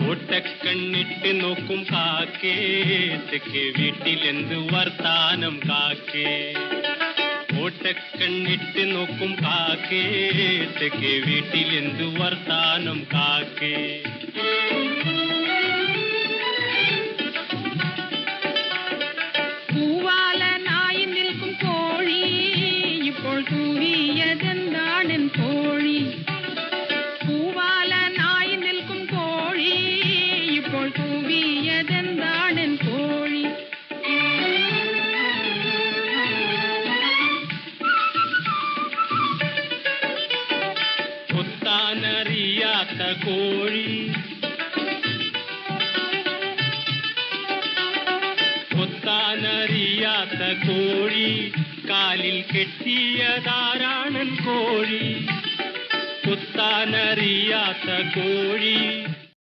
ഓട്ടക്കണ്ണിട്ട് നോക്കും കാക്കേ തെക്കേ വീട്ടിലെന്ത് വർത്താനം കാക്കേ. ഓട്ടക്കണ്ണിട്ട് നോക്കും കാക്കേ തെക്കേ വീട്ടിലെന്ത് വർത്താനം കാക്കേ. പൂവാലനായി നിൽക്കും കോഴി ഇപ്പോൾ കൂവിയതെന്താണെൻ കോഴി. പൂവാലനായി നിൽക്കും കോഴി ഇപ്പോൾ കൂവിയതെന്താണെൻ കോഴി. കൊത്താനറിയാത്ത കോഴി കൊത്താനറിയാത്ത കോഴി കാലിൽ കെട്ടിയതാരാണൻ കോഴി. കൊത്താനറിയാത്ത കോഴി